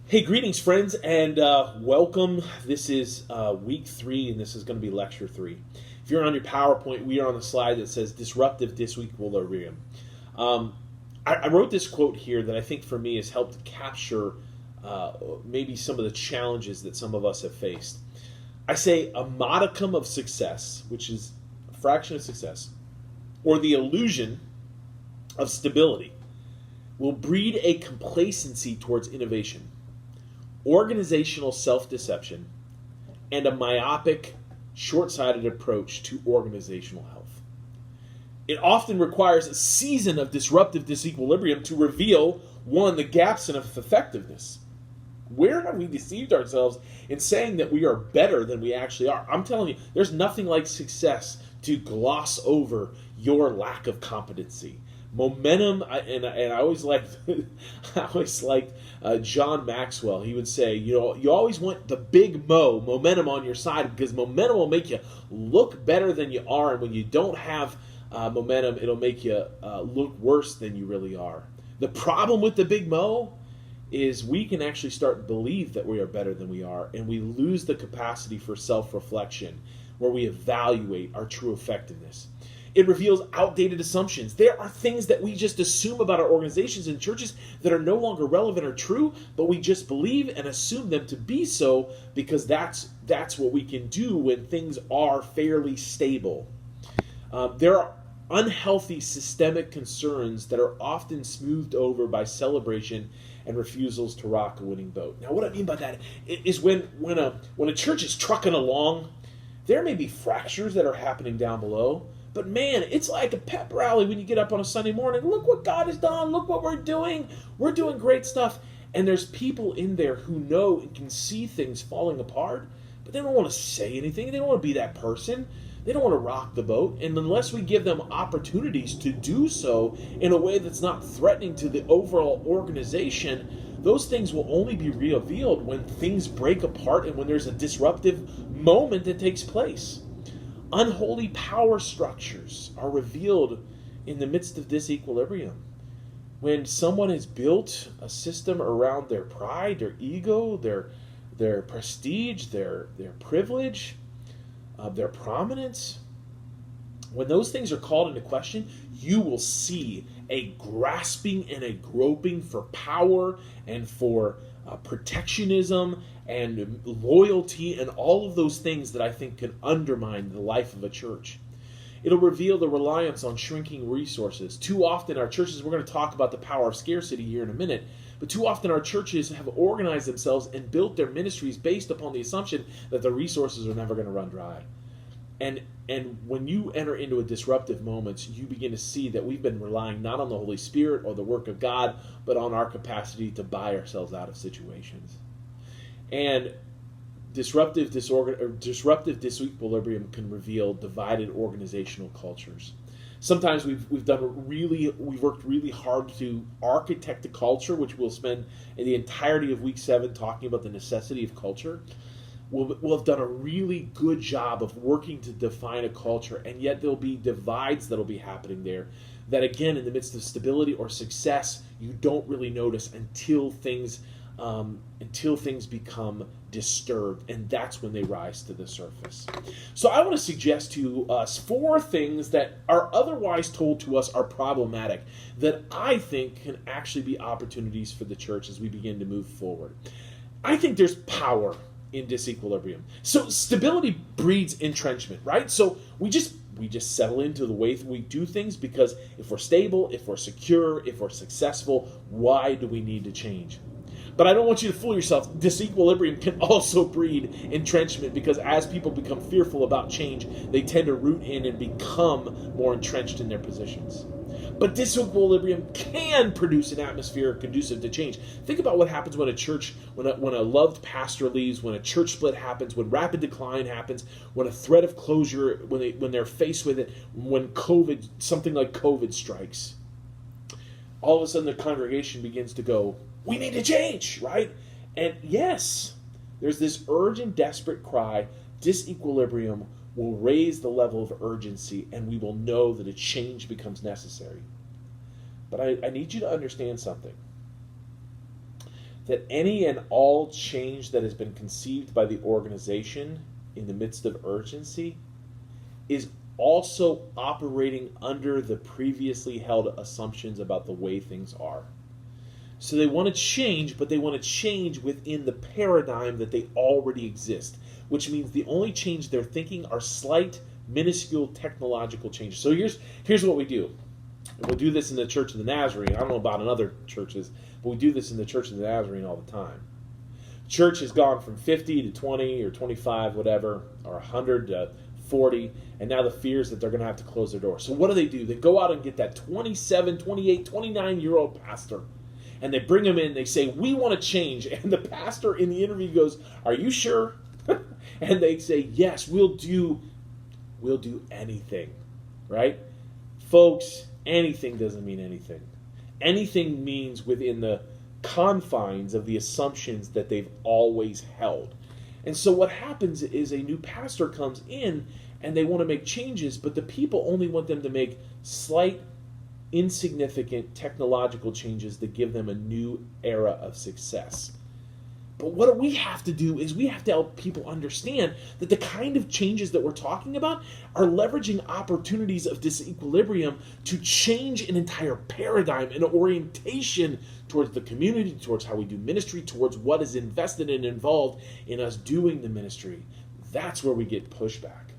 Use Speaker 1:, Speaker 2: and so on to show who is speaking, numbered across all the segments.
Speaker 1: Hey, greetings, friends, and welcome. This is week 3, and this is going to be lecture 3. If you're on your PowerPoint, we are on the slide that says Disruptive Disequilibrium. I wrote this quote here that I think for me has helped capture maybe some of the challenges that some of us have faced. I say a modicum of success, which is a fraction of success, or the illusion of stability, will breed a complacency towards innovation, organizational self-deception, and a myopic, short-sighted approach to organizational health. It often requires a season of disruptive disequilibrium to reveal, one, the gaps in effectiveness. Where have we deceived ourselves in saying that we are better than we actually are? I'm telling you, there's nothing like success to gloss over your lack of competency. Momentum, and I always liked, John Maxwell. He would say, you always want the big momentum on your side, because momentum will make you look better than you are, and when you don't have momentum, it'll make you look worse than you really are. The problem with the big mo is we can actually start to believe that we are better than we are, and we lose the capacity for self-reflection, where we evaluate our true effectiveness. It reveals outdated assumptions. There are things that we just assume about our organizations and churches that are no longer relevant or true, but we just believe and assume them to be so because that's what we can do when things are fairly stable. There are unhealthy systemic concerns that are often smoothed over by celebration and refusals to rock a winning boat. Now, what I mean by that is when a church is trucking along, there may be fractures that are happening down below. But man, it's like a pep rally when you get up on a Sunday morning. Look what God has done. Look what we're doing. We're doing great stuff. And there's people in there who know and can see things falling apart, but they don't want to say anything. They don't want to be that person. They don't want to rock the boat. And unless we give them opportunities to do so in a way that's not threatening to the overall organization, those things will only be revealed when things break apart and when there's a disruptive moment that takes place. Unholy power structures are revealed in the midst of disequilibrium. When someone has built a system around their pride, their ego, their prestige, their privilege, their prominence, when those things are called into question, you will see a grasping and a groping for power and for protectionism and loyalty and all of those things that I think can undermine the life of a church. It'll reveal the reliance on shrinking resources. Too often our churches, we're going to talk about the power of scarcity here in a minute, but too often our churches have organized themselves and built their ministries based upon the assumption that the resources are never going to run dry. And when you enter into a disruptive moment, you begin to see that we've been relying not on the Holy Spirit or the work of God, but on our capacity to buy ourselves out of situations. And disruptive disequilibrium can reveal divided organizational cultures. Sometimes we've worked really hard to architect a culture, which we'll spend the entirety of week 7 talking about the necessity of culture. We'll have done a really good job of working to define a culture, and yet there'll be divides that'll be happening there that, again, in the midst of stability or success, you don't really notice until things become disturbed, and that's when they rise to the surface. So I want to suggest to us 4 things that are otherwise told to us are problematic that I think can actually be opportunities for the church as we begin to move forward. I think there's power in disequilibrium. So stability breeds entrenchment, right? So we just settle into the way we do things, because if we're stable, if we're secure, if we're successful, why do we need to change? But I don't want you to fool yourself. Disequilibrium can also breed entrenchment, because as people become fearful about change, they tend to root in and become more entrenched in their positions. But disequilibrium can produce an atmosphere conducive to change. Think about what happens when a church, when a loved pastor leaves, when a church split happens, when rapid decline happens, when a threat of closure, when they're faced with it, when something like COVID strikes. All of a sudden the congregation begins to go, we need to change, right? And yes, there's this urgent, desperate cry. Disequilibrium will raise the level of urgency, and we will know that a change becomes necessary. But I need you to understand something. that any and all change that has been conceived by the organization in the midst of urgency is also operating under the previously held assumptions about the way things are. So they want to change, but they want to change within the paradigm that they already exist, which means the only change they're thinking are slight, minuscule technological changes. So here's what we do. We'll do this in the Church of the Nazarene. I don't know about in other churches, but we do this in the Church of the Nazarene all the time. Church has gone from 50 to 20 or 25, whatever, or 100 to 40, and now the fear is that they're going to have to close their doors. So what do? They go out and get that 27, 28, 29-year-old pastor, and they bring him in. They say, we want to change. And the pastor in the interview goes, are you sure? And they say, yes, we'll do anything, right? Folks, anything doesn't mean anything. Anything means within the confines of the assumptions that they've always held. And so what happens is a new pastor comes in and they want to make changes, but the people only want them to make slight, insignificant technological changes that give them a new era of success. But what we have to do is we have to help people understand that the kind of changes that we're talking about are leveraging opportunities of disequilibrium to change an entire paradigm, an orientation towards the community, towards how we do ministry, towards what is invested and involved in us doing the ministry. That's where we get pushback.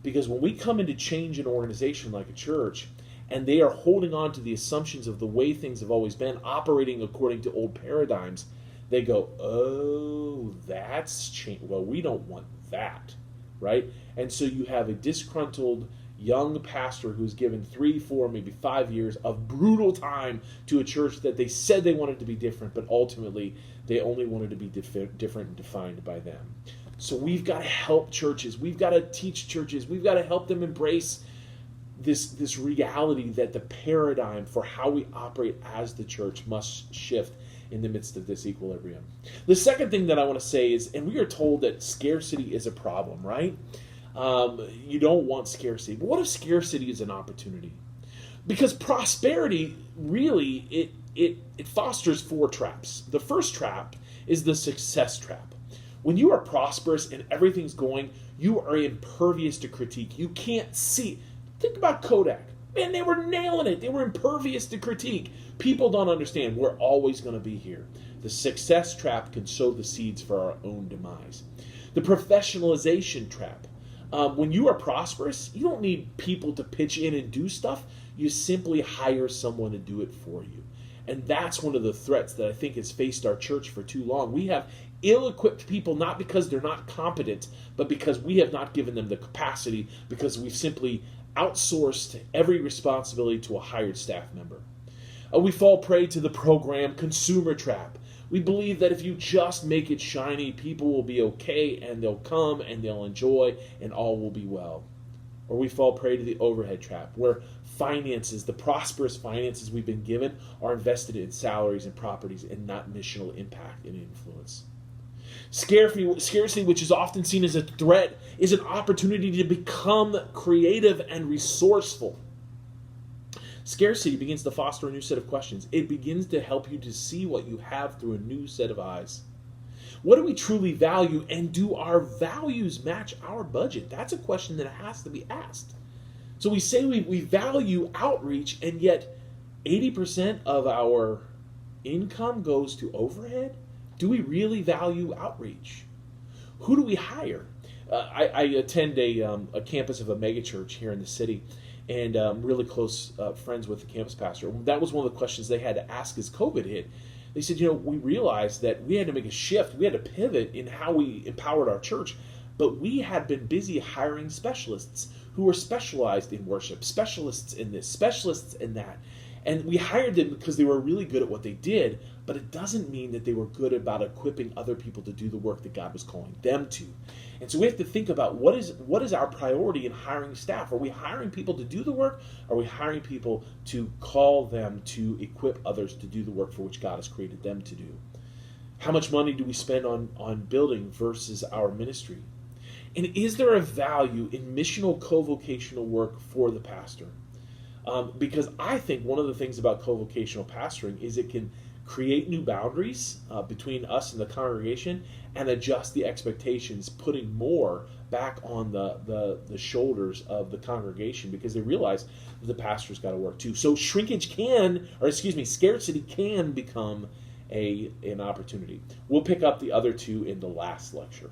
Speaker 1: Because when we come in to change an organization like a church, and they are holding on to the assumptions of the way things have always been, operating according to old paradigms, they go, oh, that's change. Well, we don't want that, right? And so you have a disgruntled young pastor who's given 3, 4, maybe 5 years of brutal time to a church that they said they wanted to be different, but ultimately they only wanted to be different and defined by them. So we've got to help churches. We've got to teach churches. We've got to help them embrace this reality that the paradigm for how we operate as the church must shift in the midst of this equilibrium. The second thing that I want to say is, and we are told that scarcity is a problem, right? You don't want scarcity. But what if scarcity is an opportunity? Because prosperity, really, it fosters 4 traps. The first trap is the success trap. When you are prosperous and everything's going, you are impervious to critique. You can't see. Think about Kodak. Man, they were nailing it. They were impervious to critique. People don't understand. We're always going to be here. The success trap can sow the seeds for our own demise. The professionalization trap. When you are prosperous, you don't need people to pitch in and do stuff. You simply hire someone to do it for you. And that's one of the threats that I think has faced our church for too long. We have ill-equipped people, not because they're not competent, but because we have not given them the capacity, because we've simply outsourced every responsibility to a hired staff member. We fall prey to the program consumer trap. We believe that if you just make it shiny, people will be okay and they'll come and they'll enjoy and all will be well. Or we fall prey to the overhead trap, where finances, the prosperous finances we've been given, are invested in salaries and properties and not missional impact and influence. Scarcity, which is often seen as a threat, is an opportunity to become creative and resourceful. Scarcity begins to foster a new set of questions. It begins to help you to see what you have through a new set of eyes. What do we truly value, and do our values match our budget? That's a question that has to be asked. So we say we value outreach, and yet 80% of our income goes to overhead? Do we really value outreach? Who do we hire? I attend a campus of a megachurch here in the city, and I'm really close friends with the campus pastor. That was one of the questions they had to ask as COVID hit. They said, we realized that we had to make a shift. We had to pivot in how we empowered our church, but we had been busy hiring specialists who were specialized in worship, specialists in this, specialists in that. And we hired them because they were really good at what they did, but it doesn't mean that they were good about equipping other people to do the work that God was calling them to. And so we have to think about what is our priority in hiring staff. Are we hiring people to do the work? Are we hiring people to call them to equip others to do the work for which God has created them to do? How much money do we spend on building versus our ministry? And is there a value in missional co-vocational work for the pastor? Because I think one of the things about co-vocational pastoring is it can create new boundaries between us and the congregation, and adjust the expectations, putting more back on the shoulders of the congregation, because they realize that the pastor's got to work too. So scarcity can become an opportunity. We'll pick up the other two in the last lecture.